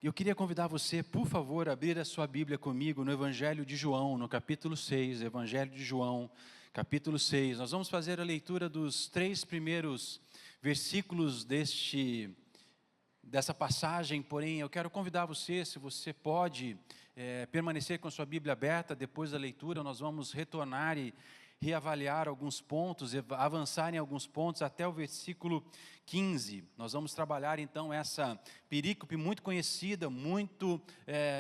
Eu queria convidar você, por favor, a abrir a sua Bíblia comigo no Evangelho de João, no capítulo 6, Evangelho de João, capítulo 6. Nós vamos fazer a leitura dos 3 primeiros versículos dessa passagem, porém, eu quero convidar você, se você pode permanecer com a sua Bíblia aberta, depois da leitura, nós vamos retornar e reavaliar alguns pontos, avançar em alguns pontos até o versículo 15. Nós vamos trabalhar então essa perícope muito conhecida, muito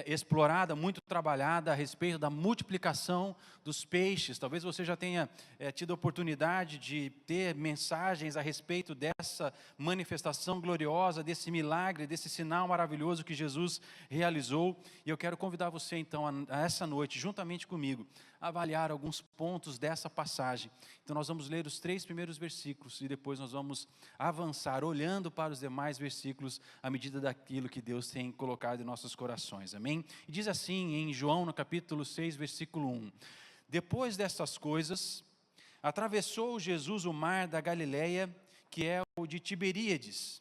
explorada, muito trabalhada a respeito da multiplicação dos peixes. Talvez você já tenha tido a oportunidade de ter mensagens a respeito dessa manifestação gloriosa, desse milagre, desse sinal maravilhoso que Jesus realizou. E eu quero convidar você então a essa noite, juntamente comigo, a avaliar alguns pontos dessa passagem. Então nós vamos ler os 3 primeiros versículos e depois nós vamos avançar, olhando para os demais versículos à medida daquilo que Deus tem colocado em nossos corações, amém? E diz assim em João, no capítulo 6, versículo 1: Depois destas coisas, atravessou Jesus o mar da Galileia, que é o de Tiberíades.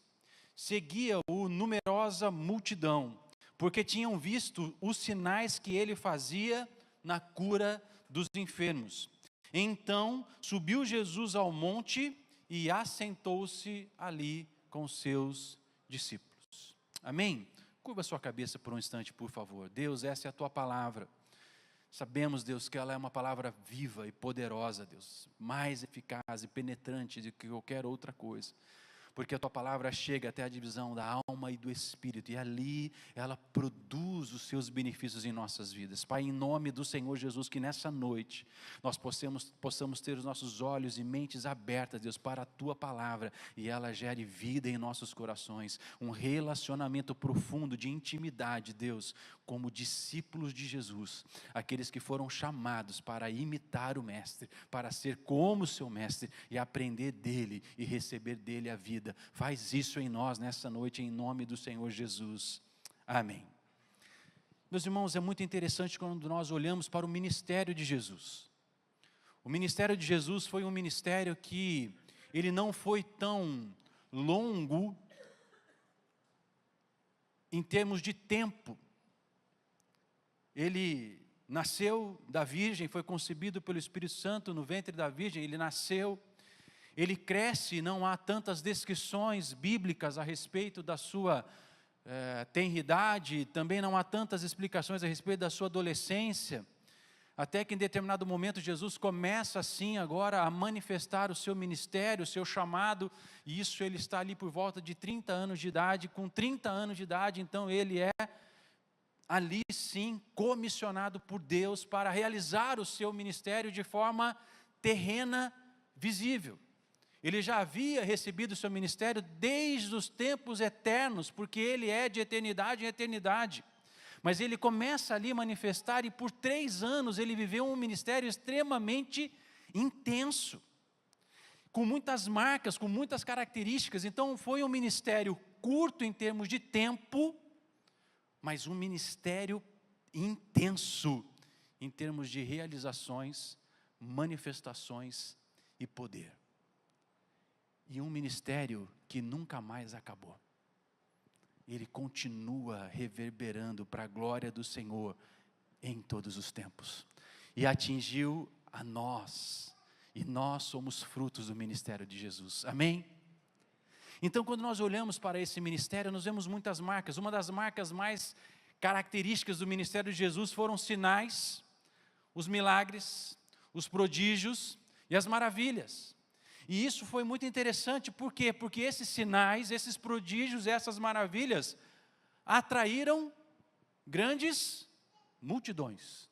Seguia-o numerosa multidão, porque tinham visto os sinais que ele fazia na cura dos enfermos. Então subiu Jesus ao monte e assentou-se ali com seus discípulos. Amém? Curva sua cabeça por um instante, por favor. Deus, essa é a tua palavra. Sabemos, Deus, que ela é uma palavra viva e poderosa, Deus, mais eficaz e penetrante do que qualquer outra coisa. Porque a tua palavra chega até a divisão da alma e do espírito, e ali ela produz os seus benefícios em nossas vidas. Pai, em nome do Senhor Jesus, que nessa noite nós possamos ter os nossos olhos e mentes abertas, Deus, para a tua palavra, e ela gere vida em nossos corações, um relacionamento profundo de intimidade, Deus, como discípulos de Jesus, aqueles que foram chamados para imitar o Mestre, para ser como o seu Mestre, e aprender dele e receber dele a vida. Faz isso em nós nessa noite, em nome do Senhor Jesus. Amém. Meus irmãos, é muito interessante quando nós olhamos para o ministério de Jesus. O ministério de Jesus foi um ministério que ele não foi tão longo em termos de tempo. Ele nasceu da Virgem, foi concebido pelo Espírito Santo no ventre da Virgem, ele nasceu. Ele cresce, não há tantas descrições bíblicas a respeito da sua tenridade, também não há tantas explicações a respeito da sua adolescência, até que em determinado momento Jesus começa assim agora a manifestar o seu ministério, o seu chamado, e isso ele está ali por volta de 30 anos de idade. Com 30 anos de idade, então ele é ali sim comissionado por Deus para realizar o seu ministério de forma terrena, visível. Ele já havia recebido o seu ministério desde os tempos eternos, porque ele é de eternidade em eternidade. Mas ele começa ali a manifestar, e por 3 anos ele viveu um ministério extremamente intenso, com muitas marcas, com muitas características. Então foi um ministério curto em termos de tempo, mas um ministério intenso em termos de realizações, manifestações e poder. E um ministério que nunca mais acabou. Ele continua reverberando para a glória do Senhor em todos os tempos. E atingiu a nós. E nós somos frutos do ministério de Jesus. Amém? Então, quando nós olhamos para esse ministério, nós vemos muitas marcas. Uma das marcas mais características do ministério de Jesus foram os sinais, os milagres, os prodígios e as maravilhas. E isso foi muito interessante, por quê? Porque esses sinais, esses prodígios, essas maravilhas, atraíram grandes multidões.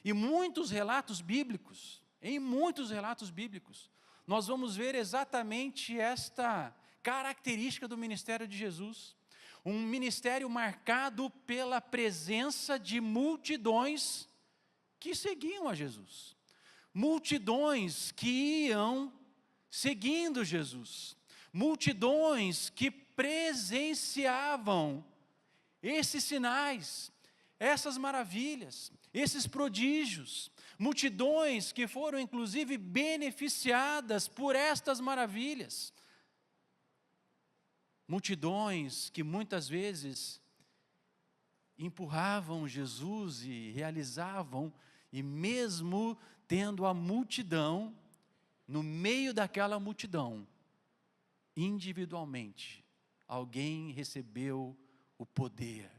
E muitos relatos bíblicos, em muitos relatos bíblicos, nós vamos ver exatamente esta característica do ministério de Jesus. Um ministério marcado pela presença de multidões que seguiam a Jesus. Multidões que iam seguindo Jesus, multidões que presenciavam esses sinais, essas maravilhas, esses prodígios, multidões que foram inclusive beneficiadas por estas maravilhas. multidões que muitas vezes empurravam Jesus e realizavam, e mesmo tendo a multidão, no meio daquela multidão, individualmente, alguém recebeu o poder,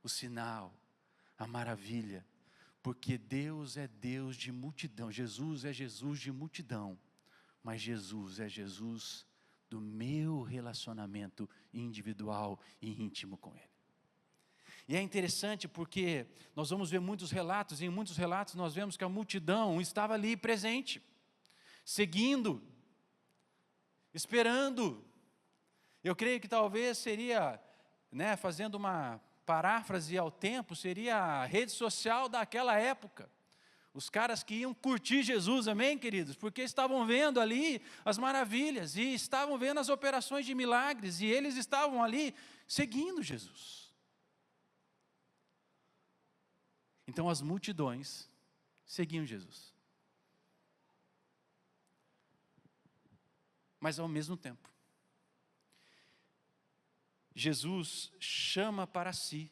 o sinal, a maravilha, porque Deus é Deus de multidão, Jesus é Jesus de multidão, mas Jesus é Jesus do meu relacionamento individual e íntimo com Ele. E é interessante porque nós vamos ver muitos relatos, e em muitos relatos nós vemos que a multidão estava ali presente, seguindo, esperando. Eu creio que talvez seria, fazendo uma paráfrase ao tempo, seria a rede social daquela época. Os caras que iam curtir Jesus, amém, queridos? Porque estavam vendo ali as maravilhas, e estavam vendo as operações de milagres, e eles estavam ali seguindo Jesus. Então as multidões seguiam Jesus. Mas ao mesmo tempo, Jesus chama para si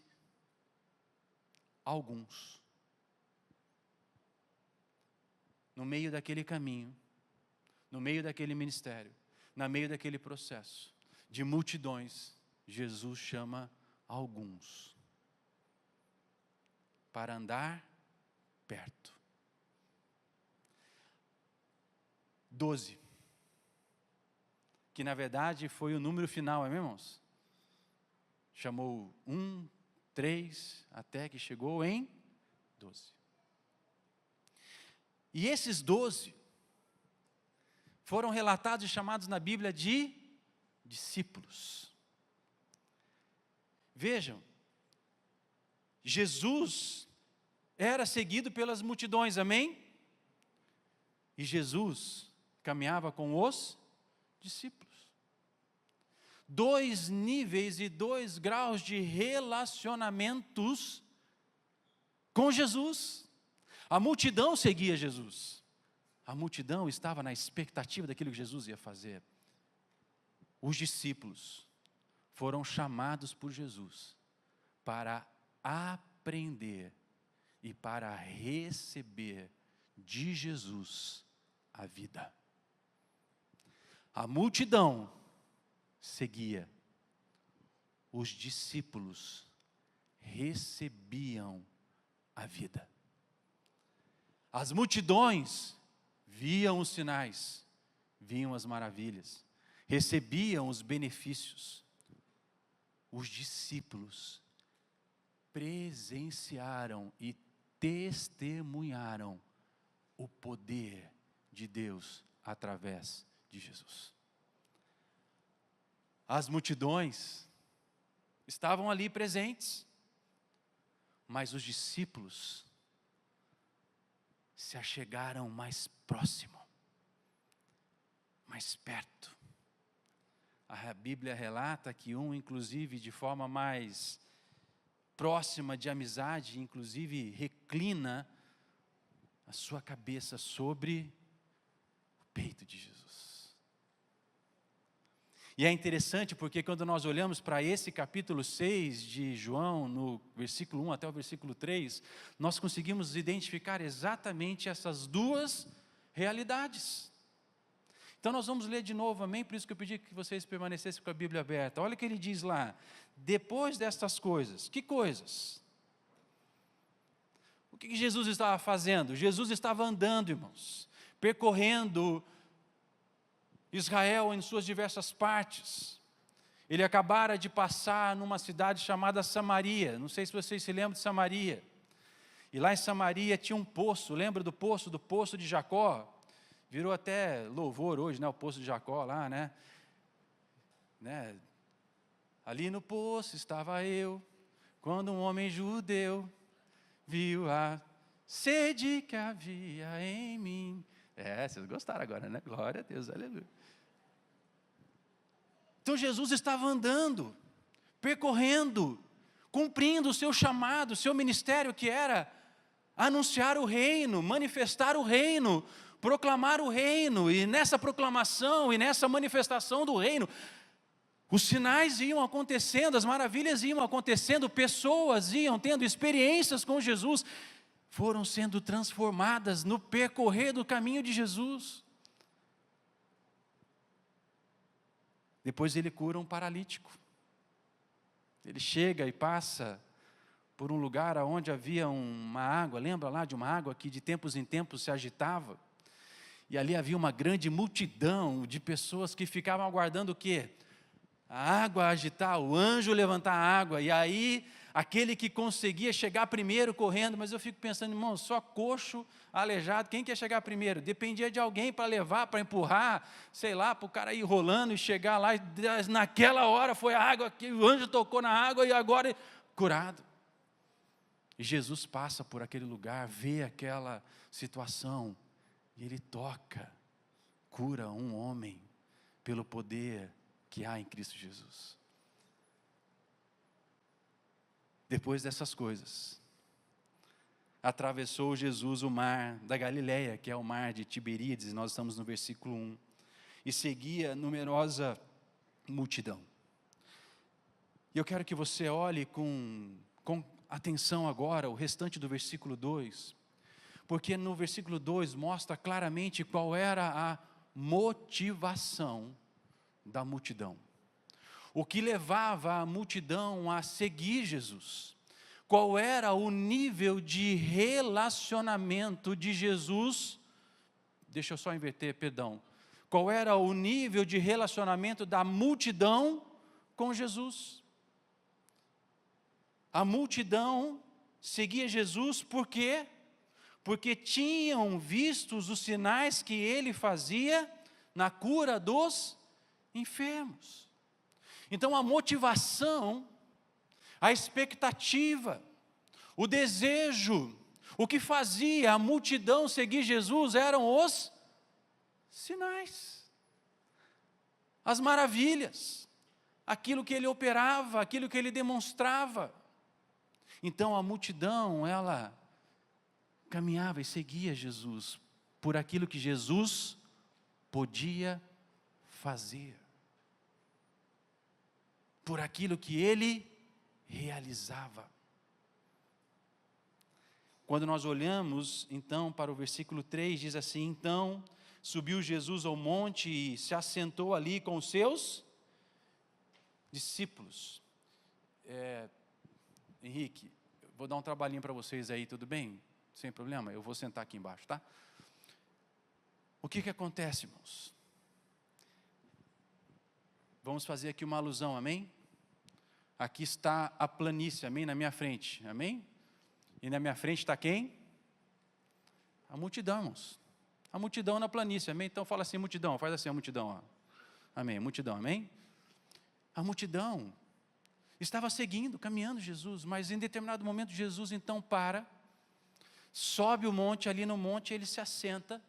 alguns. No meio daquele caminho, no meio daquele ministério, no meio daquele processo de multidões, Jesus chama alguns para andar perto. 12, que na verdade foi o número final, é mesmo, irmãos? Chamou 1, 3, até que chegou em 12. E esses 12 foram relatados e chamados na Bíblia de discípulos. Vejam, Jesus era seguido pelas multidões, amém? E Jesus caminhava com os discípulos. 2 níveis e 2 graus de relacionamentos com Jesus. A multidão seguia Jesus. A multidão estava na expectativa daquilo que Jesus ia fazer. Os discípulos foram chamados por Jesus para aprender e para receber de Jesus a vida. A multidão seguia, os discípulos recebiam a vida. As multidões viam os sinais, viam as maravilhas, recebiam os benefícios. Os discípulos presenciaram e testemunharam o poder de Deus através de Jesus. As multidões estavam ali presentes, mas os discípulos se achegaram mais próximo, mais perto. A Bíblia relata que inclusive, de forma mais próxima de amizade, inclusive reclina a sua cabeça sobre o peito de Jesus. E é interessante porque quando nós olhamos para esse capítulo 6 de João, no versículo 1 até o versículo 3, nós conseguimos identificar exatamente essas duas realidades. Então nós vamos ler de novo, amém? Por isso que eu pedi que vocês permanecessem com a Bíblia aberta. Olha o que ele diz lá: depois destas coisas. Que coisas? O que Jesus estava fazendo? Jesus estava andando, irmãos, percorrendo Israel em suas diversas partes. Ele acabara de passar numa cidade chamada Samaria. Não sei se vocês se lembram de Samaria. E lá em Samaria tinha um poço. Lembra do poço? Do poço de Jacó. Virou até louvor hoje, o poço de Jacó lá, né? Ali no poço estava eu, quando um homem judeu viu a sede que havia em mim. Vocês gostaram agora, né? Glória a Deus, aleluia. Então Jesus estava andando, percorrendo, cumprindo o seu chamado, o seu ministério, que era anunciar o reino, manifestar o reino, proclamar o reino, e nessa proclamação e nessa manifestação do reino, Os sinais iam acontecendo, as maravilhas iam acontecendo, pessoas iam tendo experiências com Jesus, foram sendo transformadas no percorrer do caminho de Jesus. Depois ele cura um paralítico. Ele chega e passa por um lugar onde havia uma água, lembra lá de uma água que de tempos em tempos se agitava? E ali havia uma grande multidão de pessoas que ficavam aguardando o quê? A água agitar, o anjo levantar a água, e aí aquele que conseguia chegar primeiro correndo, mas eu fico pensando, irmão, só coxo, aleijado, quem quer chegar primeiro? Dependia de alguém para levar, para empurrar, sei lá, para o cara ir rolando e chegar lá, e naquela hora foi a água, que o anjo tocou na água e agora curado. E Jesus passa por aquele lugar, vê aquela situação, e ele toca, cura um homem, pelo poder que há em Cristo Jesus. Depois dessas coisas, atravessou Jesus o mar da Galileia, que é o mar de Tiberíades, nós estamos no versículo 1, e seguia numerosa multidão. E eu quero que você olhe com atenção agora o restante do versículo 2, porque no versículo 2 mostra claramente qual era a motivação da multidão. O que levava a multidão a seguir Jesus? Qual era o nível de relacionamento de Jesus? Deixa eu só inverter, perdão. Qual era o nível de relacionamento da multidão com Jesus? A multidão seguia Jesus por quê? Porque tinham visto os sinais que ele fazia na cura dos enfermos. Então a motivação, a expectativa, o desejo, o que fazia a multidão seguir Jesus eram os sinais, as maravilhas, aquilo que ele operava, aquilo que ele demonstrava. Então a multidão, ela caminhava e seguia Jesus por aquilo que Jesus podia fazer, por aquilo que ele realizava. Quando nós olhamos então para o versículo 3, diz assim: então subiu Jesus ao monte e se assentou ali com os seus discípulos. Henrique, vou dar um trabalhinho para vocês aí, tudo bem? Sem problema, eu vou sentar aqui embaixo, tá? O que acontece, irmãos? Vamos fazer aqui uma alusão, amém? Aqui está a planície, amém? Na minha frente, amém? E na minha frente está quem? A multidão, irmãos. A multidão na planície, amém? Então fala assim, multidão, faz assim a multidão, ó. Amém, multidão, amém? A multidão estava seguindo, caminhando Jesus, mas em determinado momento Jesus então para, sobe o monte, ali no monte ele se assenta.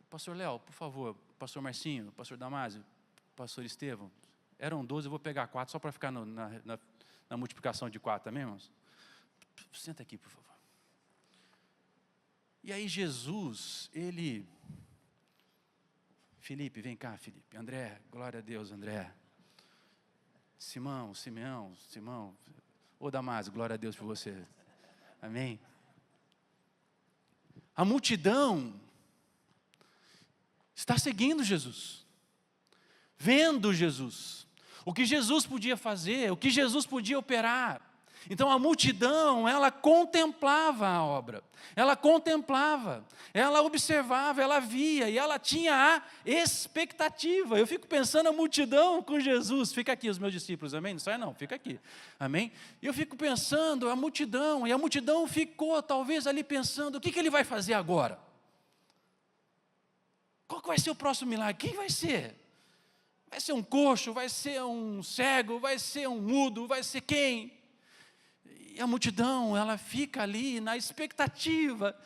Pastor Léo, por favor, pastor Marcinho, pastor Damásio, pastor Estevão, eram 12, eu vou pegar 4 só para ficar na multiplicação de 4, amém, irmãos? Senta aqui, por favor. E aí Jesus, ele... Felipe, vem cá, Felipe. André, glória a Deus, André. Simeão. Ô Damásio, glória a Deus por você. Amém? A multidão está seguindo Jesus, vendo Jesus, o que Jesus podia fazer, o que Jesus podia operar. Então a multidão, ela contemplava a obra, ela contemplava, ela observava, ela via e ela tinha a expectativa. Eu fico pensando a multidão com Jesus, fica aqui os meus discípulos, amém? Não sai não, fica aqui, amém? E eu fico pensando a multidão, e a multidão ficou talvez ali pensando, o que ele vai fazer agora? Qual que vai ser o próximo milagre? Quem vai ser? Vai ser um coxo, vai ser um cego, vai ser um mudo, vai ser quem? E a multidão, ela fica ali na expectativa.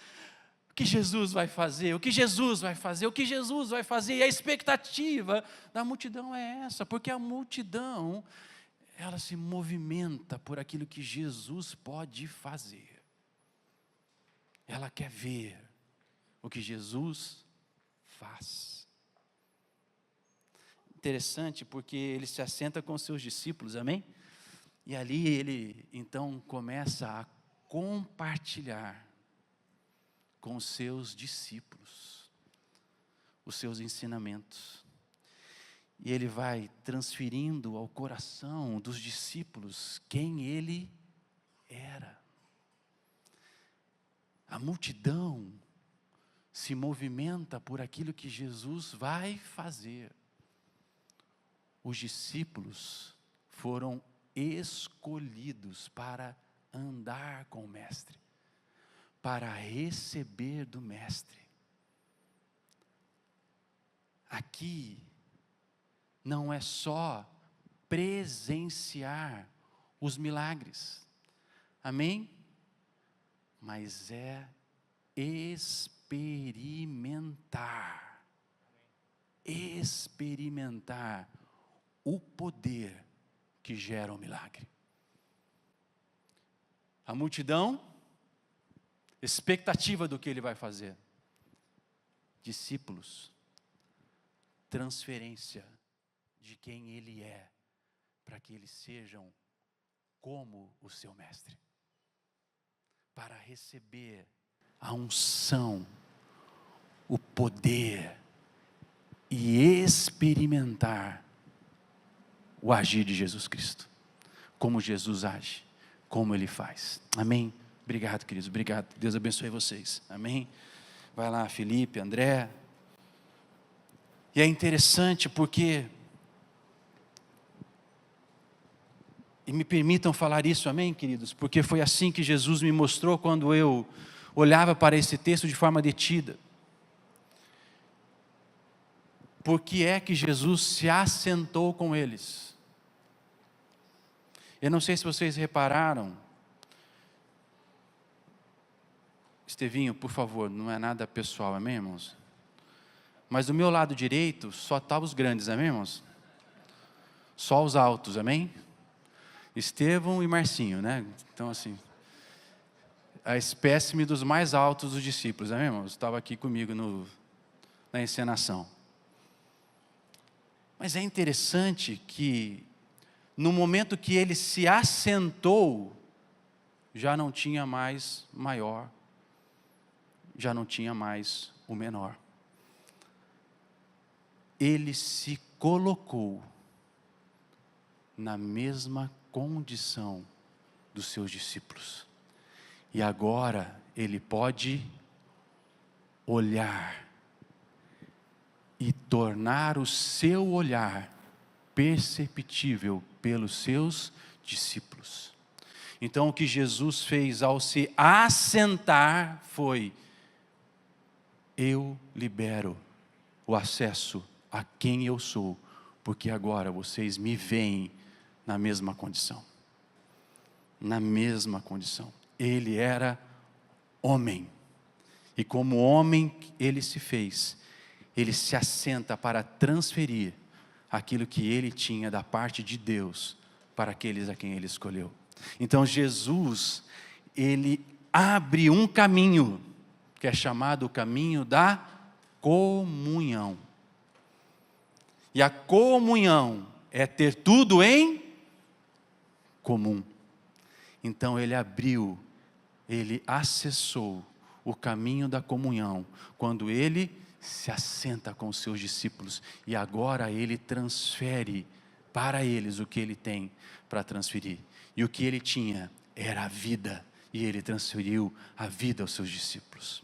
O que Jesus vai fazer? O que Jesus vai fazer? O que Jesus vai fazer? E a expectativa da multidão é essa, porque a multidão, ela se movimenta por aquilo que Jesus pode fazer. Ela quer ver o que Jesus faz. Interessante, porque ele se assenta com os seus discípulos, amém? E ali ele, então, começa a compartilhar com os seus discípulos os seus ensinamentos. E ele vai transferindo ao coração dos discípulos quem ele era. A multidão se movimenta por aquilo que Jesus vai fazer. Os discípulos foram escolhidos para andar com o Mestre, para receber do Mestre. Aqui não é só presenciar os milagres, amém? Mas é experimentar o poder que gera o milagre. A multidão, expectativa do que ele vai fazer. Discípulos, transferência de quem ele é, para que eles sejam como o seu mestre. Para receber a unção, o poder e experimentar o agir de Jesus Cristo. Como Jesus age, como ele faz. Amém? Obrigado, queridos, obrigado. Deus abençoe vocês. Amém? Vai lá, Felipe, André. E é interessante porque, e me permitam falar isso, amém, queridos? Porque foi assim que Jesus me mostrou quando eu olhava para esse texto de forma detida. Por que é que Jesus se assentou com eles? Eu não sei se vocês repararam. Estevinho, por favor, não é nada pessoal, amém, irmãos? Mas do meu lado direito só estavam os grandes, amém, irmãos? Só os altos, amém? Estevão e Marcinho, né? Então, assim, a espécime dos mais altos dos discípulos, amém, irmãos? Estava aqui comigo na encenação. Mas é interessante que, no momento que ele se assentou, já não tinha mais maior, já não tinha mais o menor. Ele se colocou na mesma condição dos seus discípulos. E agora ele pode olhar e tornar o seu olhar perceptível pelos seus discípulos. Então o que Jesus fez ao se assentar foi: eu libero o acesso a quem eu sou, porque agora vocês me veem na mesma condição. Na mesma condição. Ele era homem. E como homem ele se fez. Ele se assenta para transferir aquilo que ele tinha da parte de Deus para aqueles a quem ele escolheu. Então Jesus, ele abre um caminho, que é chamado o caminho da comunhão. E a comunhão é ter tudo em comum. Então ele abriu, ele acessou o caminho da comunhão, quando ele se assenta com os seus discípulos, e agora ele transfere para eles o que ele tem para transferir. E o que ele tinha era a vida, e ele transferiu a vida aos seus discípulos.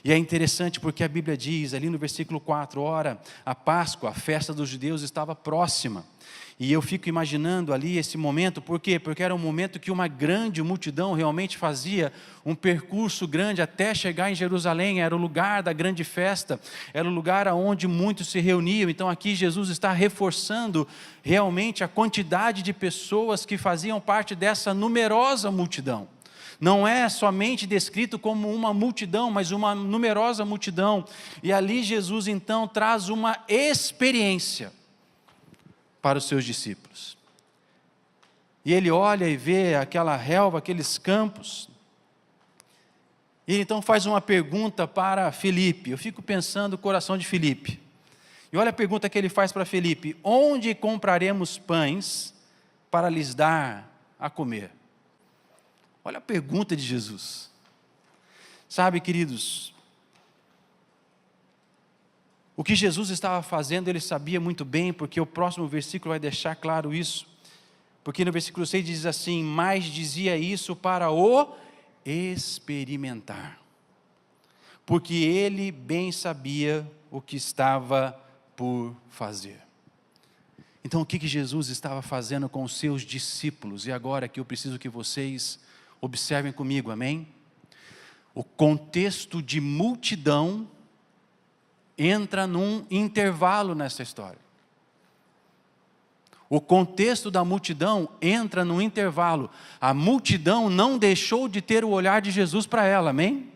E é interessante porque a Bíblia diz ali no versículo 4, ora, a Páscoa, a festa dos judeus estava próxima. E eu fico imaginando ali esse momento, por quê? Porque era um momento que uma grande multidão realmente fazia um percurso grande até chegar em Jerusalém. Era o lugar da grande festa, era o lugar onde muitos se reuniam. Então aqui Jesus está reforçando realmente a quantidade de pessoas que faziam parte dessa numerosa multidão. Não é somente descrito como uma multidão, mas uma numerosa multidão. E ali Jesus então traz uma experiência para os seus discípulos. E ele olha e vê aquela relva, aqueles campos. E ele então faz uma pergunta para Filipe. Eu fico pensando no coração de Filipe. E olha a pergunta que ele faz para Filipe: onde compraremos pães para lhes dar a comer? Olha a pergunta de Jesus. Sabe, queridos, o que Jesus estava fazendo, ele sabia muito bem, porque o próximo versículo vai deixar claro isso. Porque no versículo 6 diz assim: mas dizia isso para o experimentar, porque ele bem sabia o que estava por fazer. Então, o que Jesus estava fazendo com os seus discípulos? E agora que eu preciso que vocês observem comigo, amém? O contexto de multidão entra num intervalo nessa história. O contexto da multidão entra num intervalo. A multidão não deixou de ter o olhar de Jesus para ela, amém?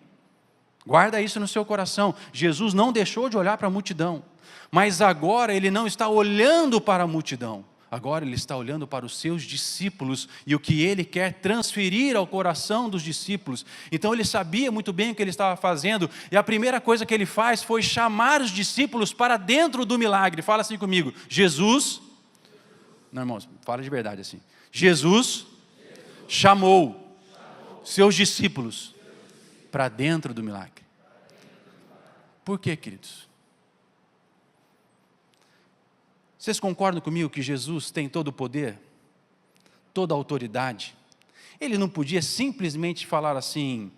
Guarda isso no seu coração. Jesus não deixou de olhar para a multidão, mas agora ele não está olhando para a multidão. Agora ele está olhando para os seus discípulos e o que ele quer transferir ao coração dos discípulos. Então ele sabia muito bem o que ele estava fazendo, e a primeira coisa que ele faz foi chamar os discípulos para dentro do milagre. Fala assim comigo: Jesus, não, irmãos, fala de verdade assim. Jesus chamou seus discípulos para dentro do milagre. Por quê, queridos? Vocês concordam comigo que Jesus tem todo o poder, toda a autoridade? Ele não podia simplesmente falar assim: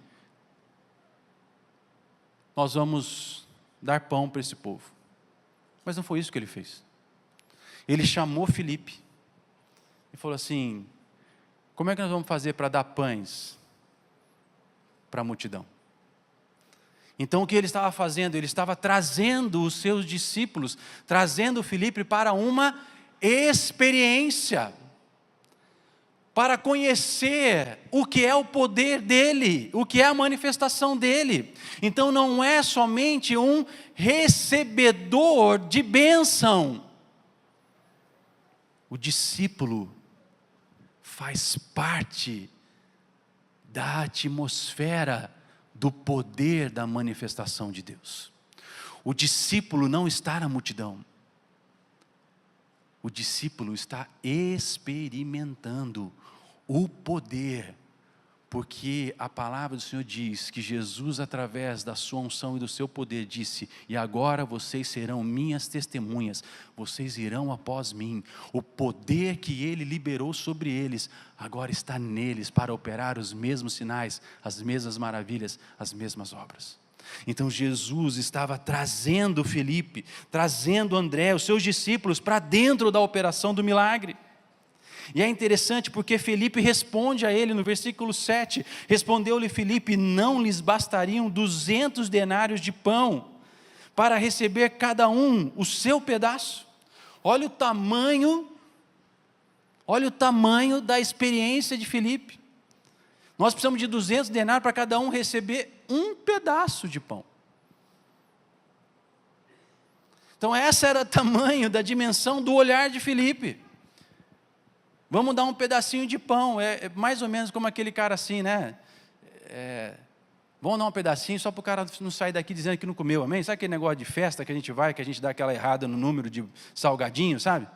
nós vamos dar pão para esse povo. Mas não foi isso que ele fez. Ele chamou Filipe e falou assim: como é que nós vamos fazer para dar pães para a multidão? Então o que ele estava fazendo? Ele estava trazendo os seus discípulos, trazendo Filipe para uma experiência, para conhecer o que é o poder dele, o que é a manifestação dele. Então não é somente um recebedor de bênção. O discípulo faz parte da atmosfera do poder da manifestação de Deus. O discípulo não está na multidão. O discípulo está experimentando o poder, porque a palavra do Senhor diz que Jesus, através da sua unção e do seu poder, disse: e agora vocês serão minhas testemunhas, vocês irão após mim. O poder que ele liberou sobre eles, agora está neles para operar os mesmos sinais, as mesmas maravilhas, as mesmas obras. Então Jesus estava trazendo Filipe, trazendo André, os seus discípulos, para dentro da operação do milagre. E é interessante porque Filipe responde a ele no versículo 7, respondeu-lhe Filipe: não lhes bastariam 200 denários de pão, para receber cada um o seu pedaço? Olha o tamanho da experiência de Filipe. Nós precisamos de 200 denários para cada um receber um pedaço de pão. Então essa era o tamanho da dimensão do olhar de Filipe. Vamos dar um pedacinho de pão, é mais ou menos como aquele cara assim, né? Vamos dar um pedacinho só para o cara não sair daqui dizendo que não comeu, amém? Sabe aquele negócio de festa que a gente vai, que a gente dá aquela errada no número de salgadinho, sabe?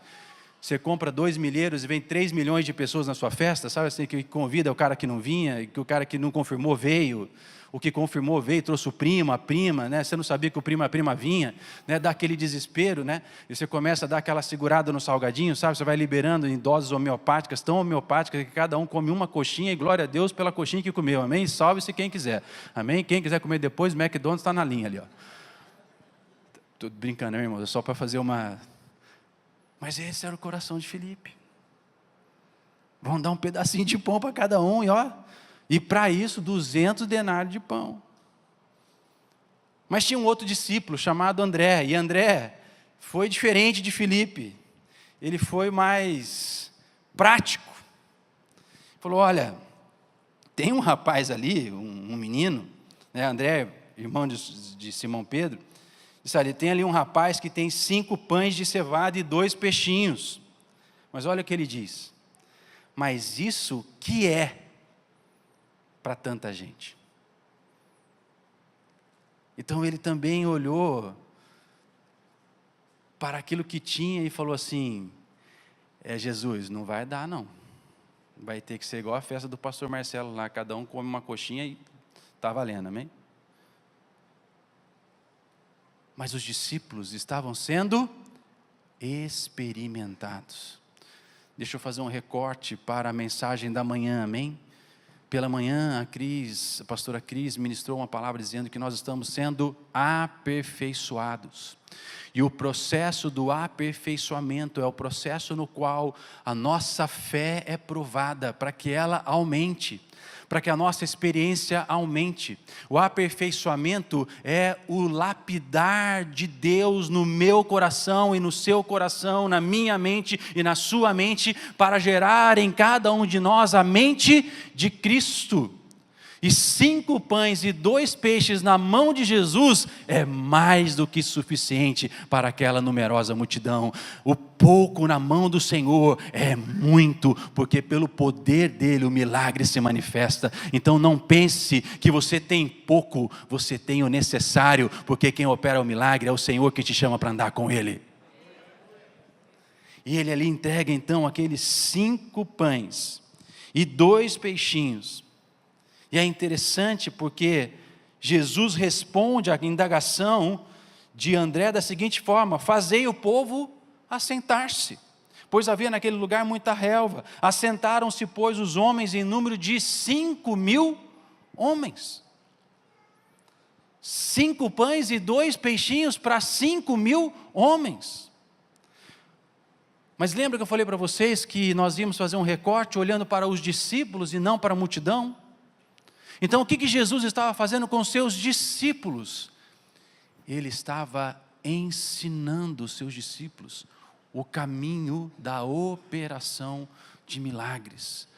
Você compra 2 milheiros e vem 3 milhões de pessoas na sua festa, sabe assim, que convida o cara que não vinha, que o cara que não confirmou veio, o que confirmou veio, trouxe o primo, a prima, né? Você não sabia que o primo e a prima vinha, né? Dá aquele desespero, né? E você começa a dar aquela segurada no salgadinho, sabe? Você vai liberando em doses homeopáticas, tão homeopáticas, que cada um come uma coxinha, e glória a Deus pela coxinha que comeu, amém? Salve-se quem quiser, amém? Quem quiser comer depois, o McDonald's está na linha ali, ó. Tô brincando, irmão, é só para fazer uma... Mas esse era o coração de Filipe. Vão dar um pedacinho de pão para cada um, e para isso 200 denários de pão. Mas tinha um outro discípulo chamado André, e André foi diferente de Filipe. Ele foi mais prático. Falou: olha, tem um rapaz ali, um menino, né, André, irmão de Simão Pedro, disse: olha, tem ali um rapaz que tem 5 pães de cevada e 2 peixinhos. Mas olha o que ele diz: mas isso que é para tanta gente? Então ele também olhou para aquilo que tinha e falou assim: Jesus, não vai dar não. Vai ter que ser igual a festa do pastor Marcelo lá, cada um come uma coxinha e está valendo, amém? Mas os discípulos estavam sendo experimentados. Deixa eu fazer um recorte para a mensagem da manhã, amém? Pela manhã, a pastora Cris ministrou uma palavra dizendo que nós estamos sendo aperfeiçoados. E o processo do aperfeiçoamento é o processo no qual a nossa fé é provada, para que ela aumente, para que a nossa experiência aumente. O aperfeiçoamento é o lapidar de Deus no meu coração e no seu coração, na minha mente e na sua mente, para gerar em cada um de nós a mente de Cristo. E 5 pães e 2 peixes na mão de Jesus é mais do que suficiente para aquela numerosa multidão. O pouco na mão do Senhor é muito, porque pelo poder dele o milagre se manifesta. Então não pense que você tem pouco, você tem o necessário, porque quem opera o milagre é o Senhor que te chama para andar com ele. E ele ali entrega então aqueles 5 pães e 2 peixinhos. E é interessante porque Jesus responde à indagação de André da seguinte forma: fazei o povo assentar-se, pois havia naquele lugar muita relva. Assentaram-se, pois, os homens em número de 5.000 homens. 5 pães e 2 peixinhos para 5.000 homens. Mas lembra que eu falei para vocês que nós íamos fazer um recorte olhando para os discípulos e não para a multidão? Então o que Jesus estava fazendo com os seus discípulos? Ele estava ensinando os seus discípulos o caminho da operação de milagres,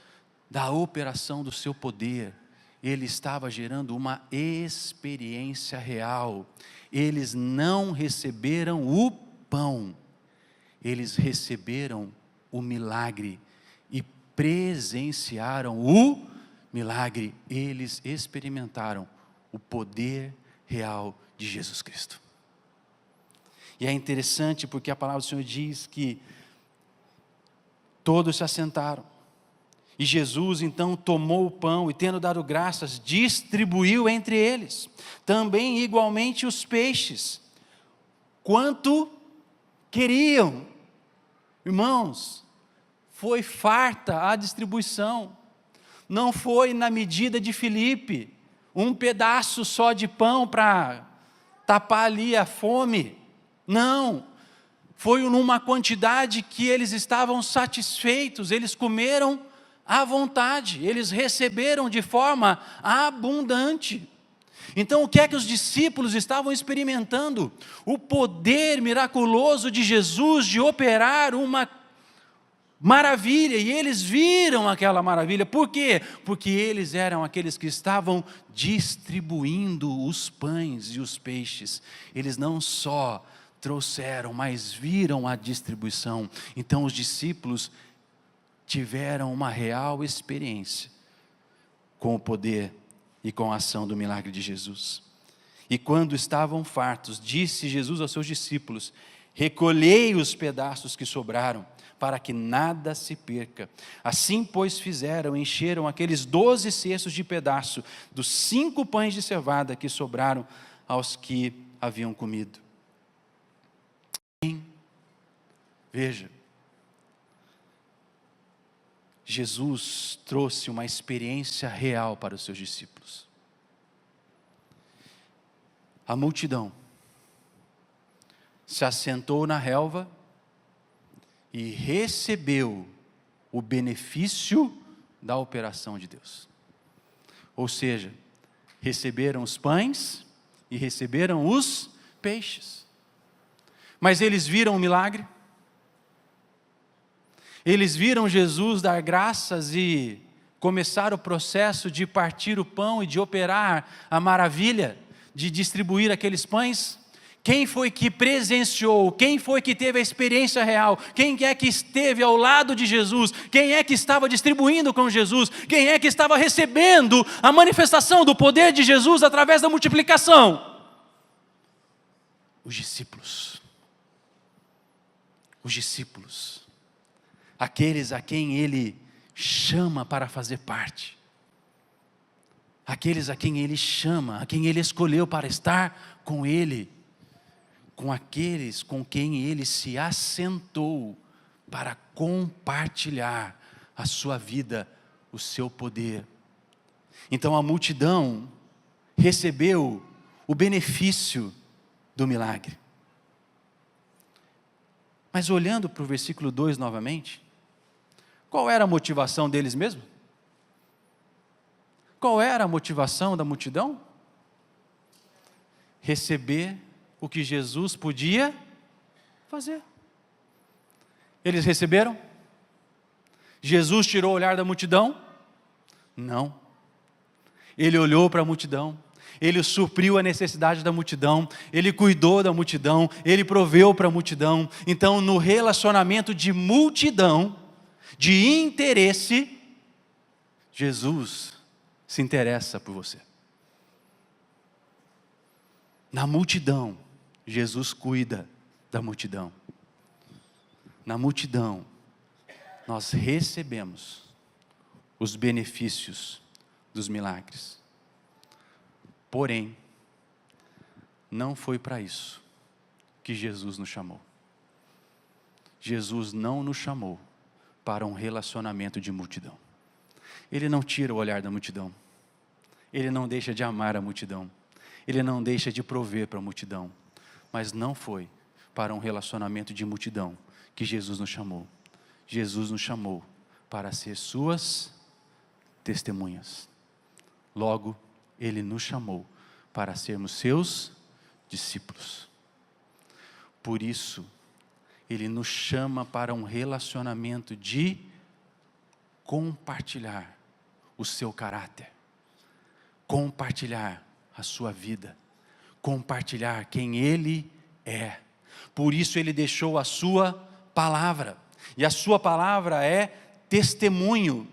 da operação do seu poder. Ele estava gerando uma experiência real. Eles não receberam o pão, eles receberam o milagre e presenciaram o milagre. Eles experimentaram o poder real de Jesus Cristo. E é interessante porque a palavra do Senhor diz que todos se assentaram. E Jesus então tomou o pão e, tendo dado graças, distribuiu entre eles. Também igualmente os peixes, quanto queriam. Irmãos, foi farta a distribuição. Não foi na medida de Filipe, um pedaço só de pão para tapar ali a fome. Não, foi numa quantidade que eles estavam satisfeitos, eles comeram à vontade, eles receberam de forma abundante. Então o que é que os discípulos estavam experimentando? O poder miraculoso de Jesus de operar uma maravilha, e eles viram aquela maravilha. Por quê? Porque eles eram aqueles que estavam distribuindo os pães e os peixes. Eles não só trouxeram, mas viram a distribuição. Então os discípulos tiveram uma real experiência com o poder e com a ação do milagre de Jesus. E quando estavam fartos, disse Jesus aos seus discípulos: recolhei os pedaços que sobraram, para que nada se perca. Assim, pois, fizeram, encheram aqueles 12 cestos de pedaço dos 5 pães de cevada que sobraram aos que haviam comido. Veja, Jesus trouxe uma experiência real para os seus discípulos. A multidão se assentou na relva e recebeu o benefício da operação de Deus. Ou seja, receberam os pães e receberam os peixes. Mas eles viram o milagre? Eles viram Jesus dar graças e começar o processo de partir o pão e de operar a maravilha de distribuir aqueles pães? Quem foi que presenciou? Quem foi que teve a experiência real? Quem é que esteve ao lado de Jesus? Quem é que estava distribuindo com Jesus? Quem é que estava recebendo a manifestação do poder de Jesus através da multiplicação? Os discípulos. os discípulos, aqueles a quem Ele chama para fazer parte, aqueles a quem Ele chama, a quem Ele escolheu para estar com Ele, com aqueles com quem Ele se assentou para compartilhar a sua vida, o seu poder. Então a multidão recebeu o benefício do milagre. Mas olhando para o versículo 2 novamente, qual era a motivação deles mesmo? Qual era a motivação da multidão? Receber o que Jesus podia fazer. Eles receberam? Jesus tirou o olhar da multidão? Não. Ele olhou para a multidão, Ele supriu a necessidade da multidão, Ele cuidou da multidão, Ele proveu para a multidão. Então, no relacionamento de multidão, de interesse, Jesus se interessa por você. Na multidão, Jesus cuida da multidão. Na multidão, nós recebemos os benefícios dos milagres. Porém, não foi para isso que Jesus nos chamou. Jesus não nos chamou para um relacionamento de multidão. Ele não tira o olhar da multidão. Ele não deixa de amar a multidão. Ele não deixa de prover para a multidão. Mas não foi para um relacionamento de multidão que Jesus nos chamou. Jesus nos chamou para ser suas testemunhas. Logo, Ele nos chamou para sermos seus discípulos. Por isso, Ele nos chama para um relacionamento de compartilhar o seu caráter, compartilhar a sua vida, compartilhar quem Ele é. Por isso Ele deixou a sua palavra, e a sua palavra é testemunho,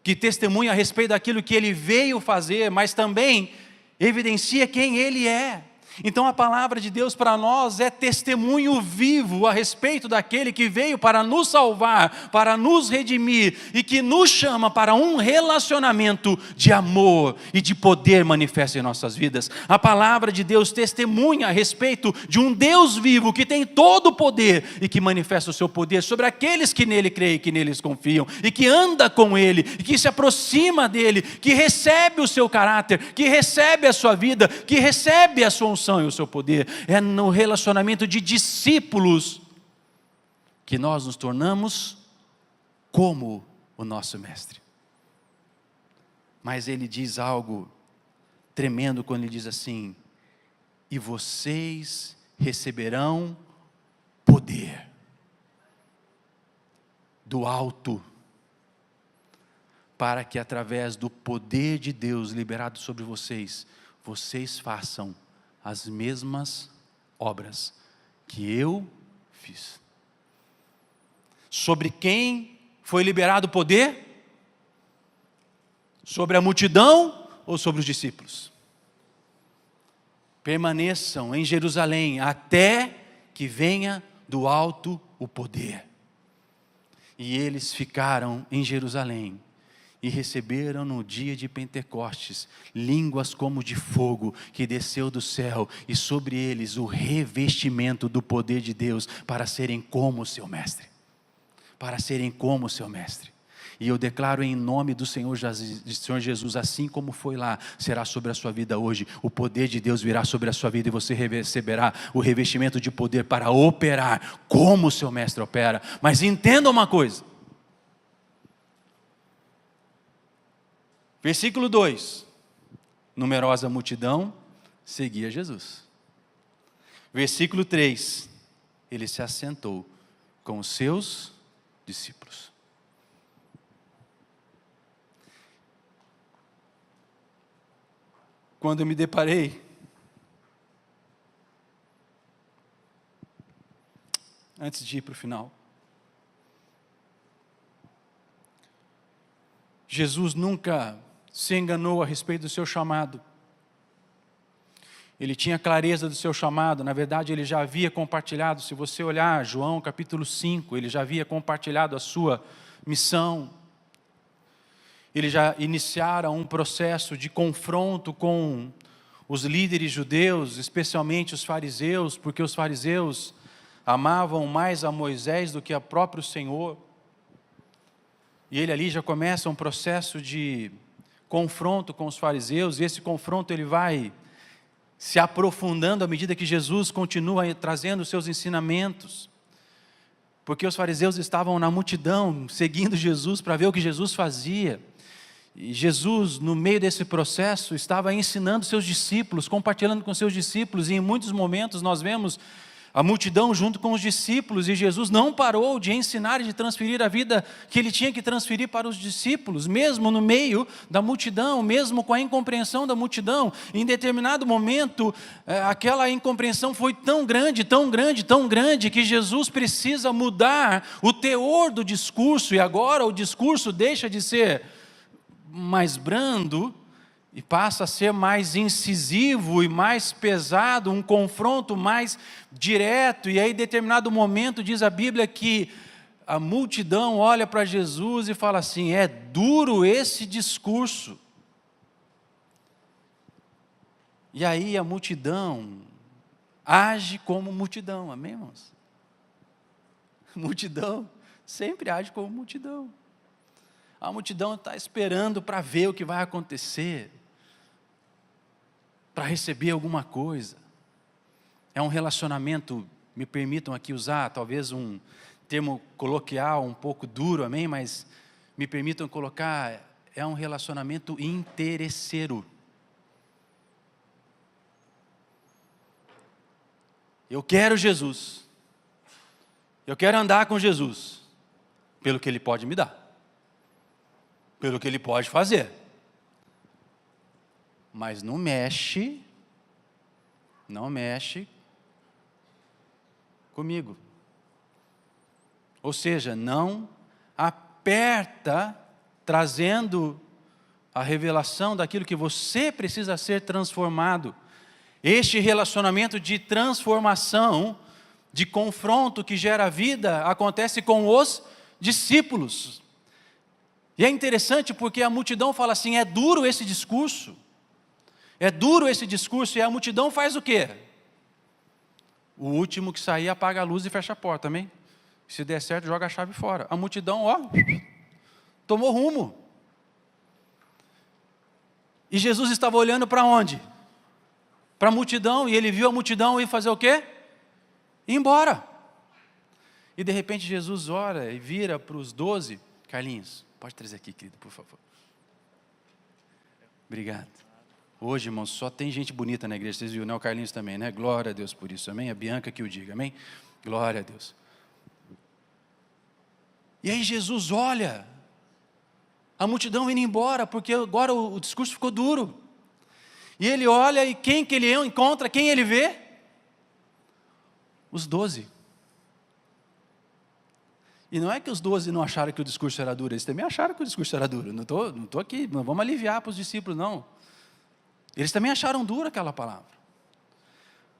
que testemunha a respeito daquilo que Ele veio fazer, mas também evidencia quem Ele é. Então a palavra de Deus para nós é testemunho vivo a respeito daquele que veio para nos salvar, para nos redimir e que nos chama para um relacionamento de amor e de poder manifesto em nossas vidas. A palavra de Deus testemunha a respeito de um Deus vivo que tem todo o poder e que manifesta o seu poder sobre aqueles que nele creem, que neles confiam e que anda com Ele e que se aproxima dele, que recebe o seu caráter, que recebe a sua vida, que recebe a sua unção e o seu poder. É no relacionamento de discípulos que nós nos tornamos como o nosso mestre. Mas ele diz algo tremendo quando ele diz assim: e vocês receberão poder do alto, para que através do poder de Deus liberado sobre vocês, vocês façam as mesmas obras que eu fiz. Sobre quem foi liberado o poder? Sobre a multidão ou sobre os discípulos? Permaneçam em Jerusalém até que venha do alto o poder. E eles ficaram em Jerusalém e receberam no dia de Pentecostes línguas como de fogo que desceu do céu, e sobre eles o revestimento do poder de Deus para serem como o seu mestre. Para serem como o seu mestre. E eu declaro em nome do Senhor Jesus, assim como foi lá, será sobre a sua vida hoje. O poder de Deus virá sobre a sua vida e você receberá o revestimento de poder para operar como o seu mestre opera. Mas entenda uma coisa. Versículo 2, numerosa multidão seguia Jesus. Versículo 3, ele se assentou com os seus discípulos. Quando eu me deparei, antes de ir para o final, Jesus nunca se enganou a respeito do seu chamado. ele tinha clareza do seu chamado. Na verdade, ele já havia compartilhado, se você olhar João capítulo 5, ele já havia compartilhado a sua missão. Ele já iniciara um processo de confronto com os líderes judeus, especialmente os fariseus, porque os fariseus amavam mais a Moisés do que a próprio Senhor. E ele ali já começa um processo de confronto com os fariseus, e esse confronto ele vai se aprofundando à medida que Jesus continua trazendo os seus ensinamentos. Porque os fariseus estavam na multidão, seguindo Jesus para ver o que Jesus fazia. E Jesus, no meio desse processo, estava ensinando seus discípulos, compartilhando com seus discípulos, e em muitos momentos nós vemos a multidão junto com os discípulos, e Jesus não parou de ensinar e de transferir a vida que ele tinha que transferir para os discípulos, mesmo no meio da multidão, mesmo com a incompreensão da multidão. Em determinado momento, aquela incompreensão foi tão grande, tão grande, tão grande, que Jesus precisa mudar o teor do discurso, e agora o discurso deixa de ser mais brando e passa a ser mais incisivo e mais pesado, um confronto mais direto. E aí, em determinado momento, diz a Bíblia que a multidão olha para Jesus e fala assim: é duro esse discurso. E aí a multidão age como multidão, amém, irmãos? Multidão sempre age como multidão. A multidão está esperando para ver o que vai acontecer, para receber alguma coisa. É um relacionamento, me permitam aqui usar talvez um termo coloquial um pouco duro, amém? Mas me permitam colocar, é um relacionamento interesseiro. Eu quero Jesus, eu quero andar com Jesus, pelo que Ele pode me dar, pelo que Ele pode fazer, mas não mexe comigo. Ou seja, não aperta, trazendo a revelação daquilo que você precisa ser transformado. Este relacionamento de transformação, de confronto que gera vida, acontece com os discípulos. E é interessante porque a multidão fala assim: é duro esse discurso. É duro esse discurso, e a multidão faz o quê? O último que sair apaga a luz e fecha a porta, amém? Se der certo, joga a chave fora. A multidão, tomou rumo. E Jesus estava olhando para onde? Para a multidão, e ele viu a multidão ir fazer o quê? Ir embora. E de repente Jesus ora e vira para os 12, Carlinhos, pode trazer aqui, querido, por favor. Obrigado. Hoje, irmãos, só tem gente bonita na igreja, vocês viram, né? O Carlinhos também, né? Glória a Deus por isso, amém? A Bianca que o diga, amém? Glória a Deus. E aí Jesus olha, a multidão indo embora, porque agora o discurso ficou duro. E ele olha, e quem que ele encontra, quem ele vê? Os 12. E não é que os 12 não acharam que o discurso era duro, eles também acharam que o discurso era duro. Não estou aqui, não vamos aliviar para os discípulos, não. Eles também acharam dura aquela palavra.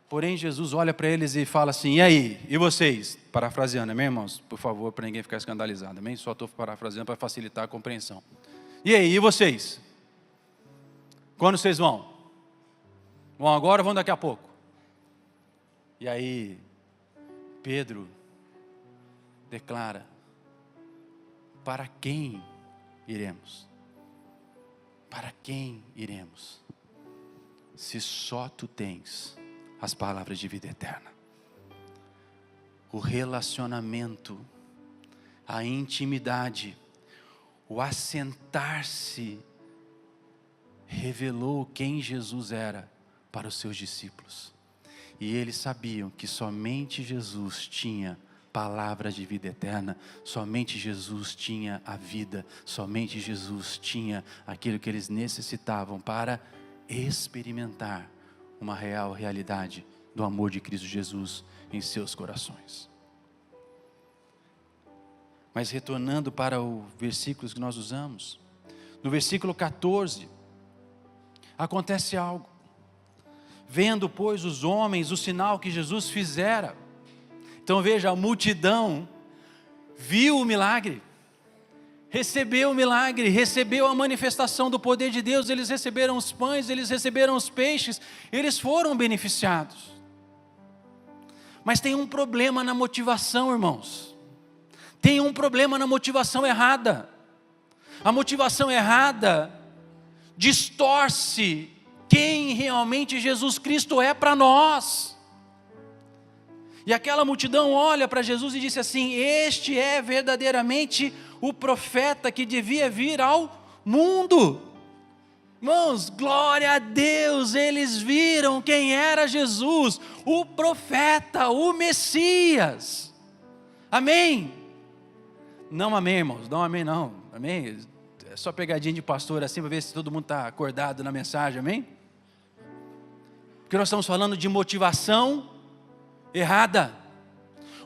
Porém, Jesus olha para eles e fala assim: e aí, e vocês? Parafraseando, amém, irmãos? Por favor, para ninguém ficar escandalizado, amém? Só estou parafraseando para facilitar a compreensão. E aí, e vocês? Quando vocês vão? Vão agora ou vão daqui a pouco? E aí, Pedro declara: para quem iremos? Para quem iremos? Se só tu tens as palavras de vida eterna. O relacionamento, a intimidade, o assentar-se, revelou quem Jesus era para os seus discípulos. E eles sabiam que somente Jesus tinha palavra de vida eterna, somente Jesus tinha a vida, somente Jesus tinha aquilo que eles necessitavam para experimentar uma real realidade do amor de Cristo Jesus em seus corações. Mas retornando para o versículo que nós usamos, no versículo 14, acontece algo. Vendo, pois, os homens o sinal que Jesus fizera. Então veja, a multidão viu o milagre, recebeu o milagre, recebeu a manifestação do poder de Deus, eles receberam os pães, eles receberam os peixes, eles foram beneficiados. Mas tem um problema na motivação, irmãos. Tem um problema na motivação errada. A motivação errada distorce quem realmente Jesus Cristo é para nós. E aquela multidão olha para Jesus e disse assim: este é verdadeiramente o profeta que devia vir ao mundo. Irmãos, glória a Deus, eles viram quem era Jesus, o profeta, o Messias. Amém? Não amém, irmãos, não amém não, amém? É só pegadinha de pastor assim para ver se todo mundo está acordado na mensagem, amém? Porque nós estamos falando de motivação errada.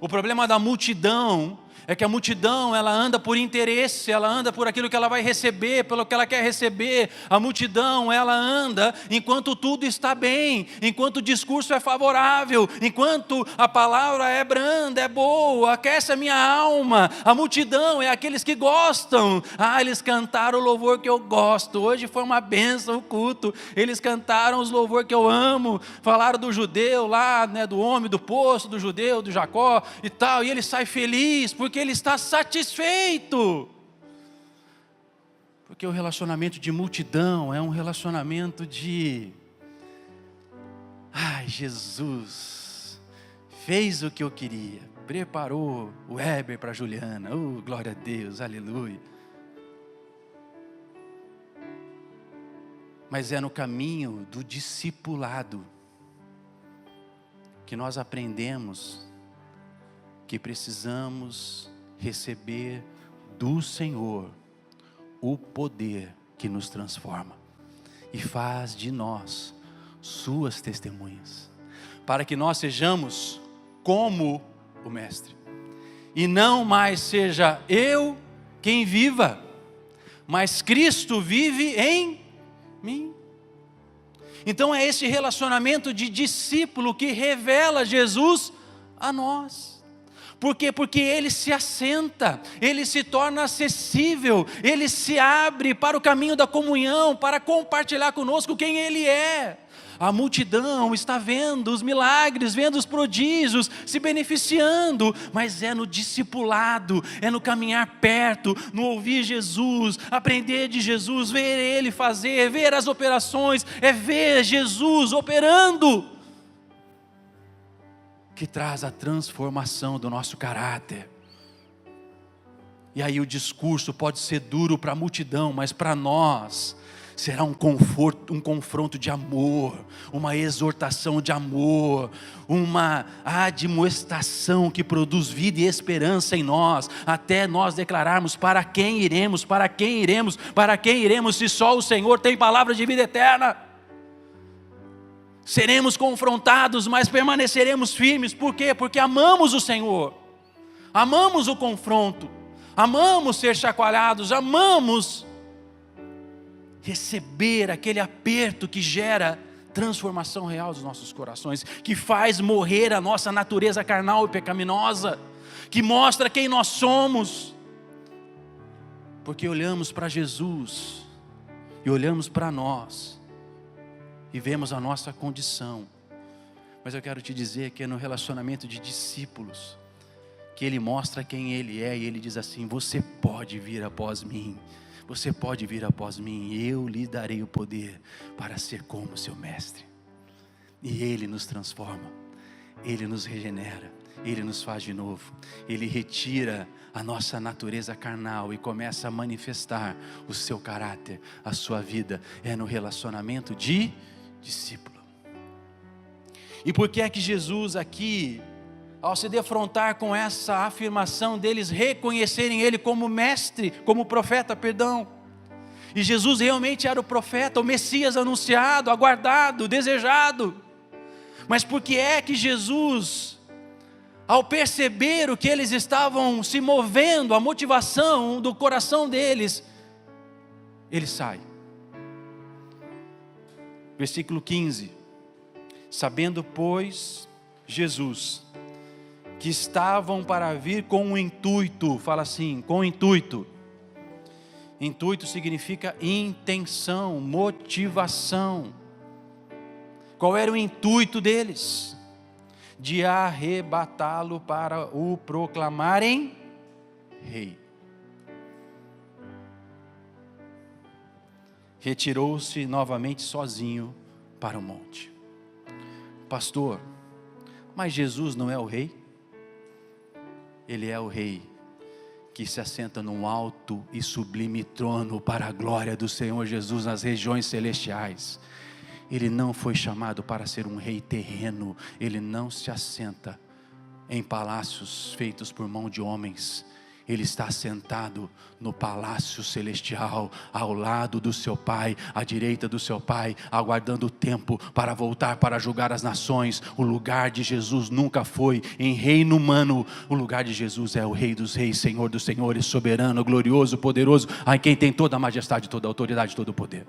O problema da multidão é que a multidão, ela anda por interesse, ela anda por aquilo que ela vai receber, pelo que ela quer receber. A multidão, ela anda enquanto tudo está bem, enquanto o discurso é favorável, enquanto a palavra é branda, é boa, aquece a minha alma. A multidão é aqueles que gostam. Eles cantaram o louvor que eu gosto. Hoje foi uma bênção o culto. Eles cantaram os louvores que eu amo. Falaram do judeu lá, né, do homem do poço, do judeu, do Jacó e tal. E ele sai feliz, porque ele está satisfeito. Porque o relacionamento de multidão é um relacionamento de: Jesus fez o que eu queria, preparou o Weber para a Juliana, glória a Deus, aleluia. Mas é no caminho do discipulado que nós aprendemos que precisamos receber do Senhor o poder que nos transforma e faz de nós suas testemunhas, para que nós sejamos como o Mestre, e não mais seja eu quem viva, mas Cristo vive em mim. Então é esse relacionamento de discípulo que revela Jesus a nós. Por quê? Porque ele se assenta, ele se torna acessível, ele se abre para o caminho da comunhão, para compartilhar conosco quem ele é. A multidão está vendo os milagres, vendo os prodígios, se beneficiando, mas é no discipulado, é no caminhar perto, no ouvir Jesus, aprender de Jesus, ver ele fazer, ver as operações, é ver Jesus operando, que traz a transformação do nosso caráter. E aí o discurso pode ser duro para a multidão, mas para nós será um confronto de amor, uma exortação de amor, uma admoestação que produz vida e esperança em nós, até nós declararmos para quem iremos, para quem iremos, para quem iremos, se só o Senhor tem palavra de vida eterna. Seremos confrontados, mas permaneceremos firmes. Por quê? Porque amamos o Senhor, amamos o confronto, amamos ser chacoalhados, amamos receber aquele aperto que gera transformação real dos nossos corações, que faz morrer a nossa natureza carnal e pecaminosa, que mostra quem nós somos, porque olhamos para Jesus e olhamos para nós e vemos a nossa condição. Mas eu quero te dizer que é no relacionamento de discípulos que ele mostra quem ele é, e ele diz assim: você pode vir após mim, você pode vir após mim, e eu lhe darei o poder para ser como seu mestre. E ele nos transforma, ele nos regenera, ele nos faz de novo, ele retira a nossa natureza carnal e começa a manifestar o seu caráter, a sua vida. É no relacionamento de discípulo. E por que é que Jesus aqui, ao se defrontar com essa afirmação deles reconhecerem ele como mestre, como profeta, e Jesus realmente era o profeta, o Messias anunciado, aguardado, desejado, mas por que é que Jesus, ao perceber o que eles estavam se movendo, a motivação do coração deles, ele sai? Versículo 15: Sabendo, pois, Jesus, que estavam para vir com um intuito, fala assim, com intuito. Intuito significa intenção, motivação. Qual era o intuito deles? De arrebatá-lo para o proclamarem rei. Retirou-se novamente sozinho para o monte. Pastor, mas Jesus não é o rei? Ele é o rei que se assenta num alto e sublime trono para a glória do Senhor Jesus nas regiões celestiais. Ele não foi chamado para ser um rei terreno. Ele não se assenta em palácios feitos por mão de homens. Ele está sentado no palácio celestial, ao lado do seu Pai, à direita do seu Pai, aguardando o tempo para voltar para julgar as nações. O lugar de Jesus nunca foi em reino humano. O lugar de Jesus é o Rei dos Reis, Senhor dos Senhores, soberano, glorioso, poderoso, a quem tem toda a majestade, toda a autoridade, todo o poder.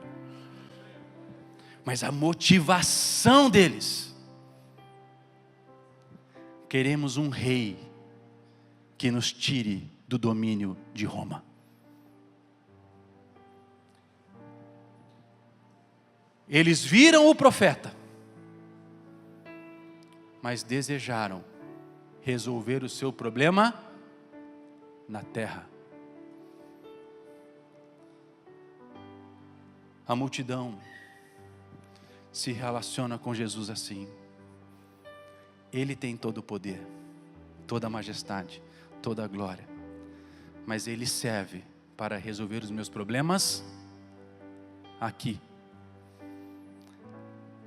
Mas a motivação deles: queremos um rei que nos tire do domínio de Roma. Eles viram o profeta, mas desejaram resolver o seu problema na terra. A multidão se relaciona com Jesus assim. Ele tem todo o poder, toda a majestade, toda a glória. Mas Ele serve para resolver os meus problemas aqui.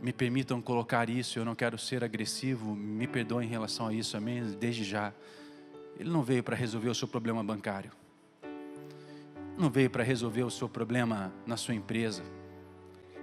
Me permitam colocar isso, eu não quero ser agressivo, me perdoem em relação a isso, amém? Desde já. Ele não veio para resolver o seu problema bancário. Não veio para resolver o seu problema na sua empresa.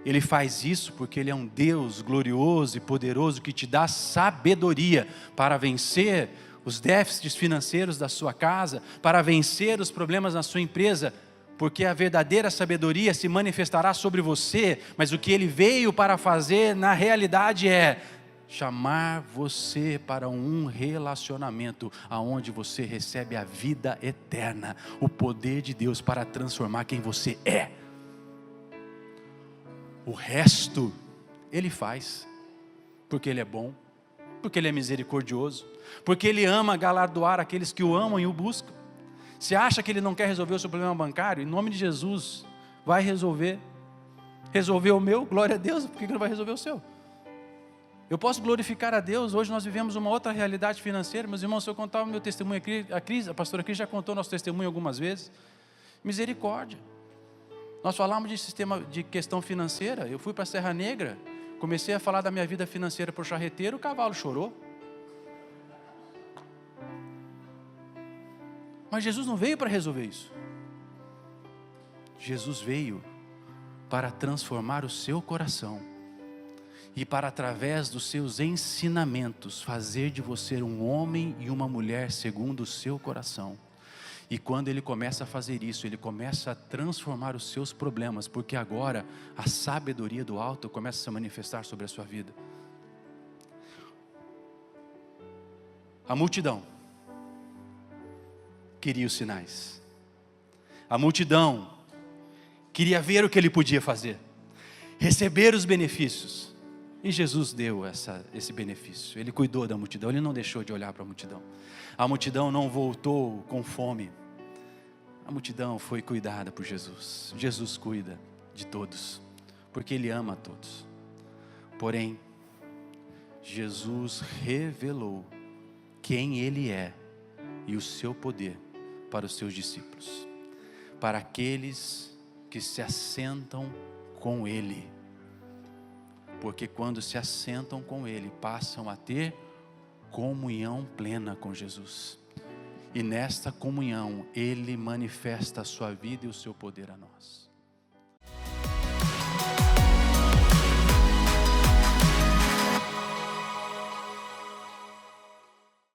Ele faz isso porque Ele é um Deus glorioso e poderoso que te dá sabedoria para vencer os déficits financeiros da sua casa, para vencer os problemas na sua empresa, porque a verdadeira sabedoria se manifestará sobre você, mas o que Ele veio para fazer na realidade é chamar você para um relacionamento aonde você recebe a vida eterna, o poder de Deus para transformar quem você é. O resto Ele faz, porque Ele é bom, porque Ele é misericordioso, porque Ele ama galardoar aqueles que o amam e o buscam. Você acha que Ele não quer resolver o seu problema bancário? Em nome de Jesus, vai resolver. Resolveu o meu, glória a Deus, por que não vai resolver o seu? Eu posso glorificar a Deus. Hoje nós vivemos uma outra realidade financeira. Meus irmãos, se eu contar o meu testemunho aqui, a pastora Cris já contou nosso testemunho algumas vezes. Misericórdia. Nós falamos de sistema, de questão financeira. Eu fui para a Serra Negra, comecei a falar da minha vida financeira para o charreteiro, o cavalo chorou. Mas Jesus não veio para resolver isso. Jesus veio para transformar o seu coração e para, através dos seus ensinamentos, fazer de você um homem e uma mulher segundo o seu coração. E quando Ele começa a fazer isso, Ele começa a transformar os seus problemas, porque agora a sabedoria do alto começa a se manifestar sobre a sua vida. A multidão queria os sinais. A multidão queria ver o que Ele podia fazer, receber os benefícios. E Jesus deu esse benefício. Ele cuidou da multidão, Ele não deixou de olhar para a multidão. A multidão não voltou com fome. A multidão foi cuidada por Jesus. Jesus cuida de todos, porque Ele ama a todos. Porém, Jesus revelou quem Ele é e o seu poder para os seus discípulos, para aqueles que se assentam com Ele. Porque quando se assentam com Ele, passam a ter comunhão plena com Jesus. E nesta comunhão, Ele manifesta a sua vida e o seu poder a nós.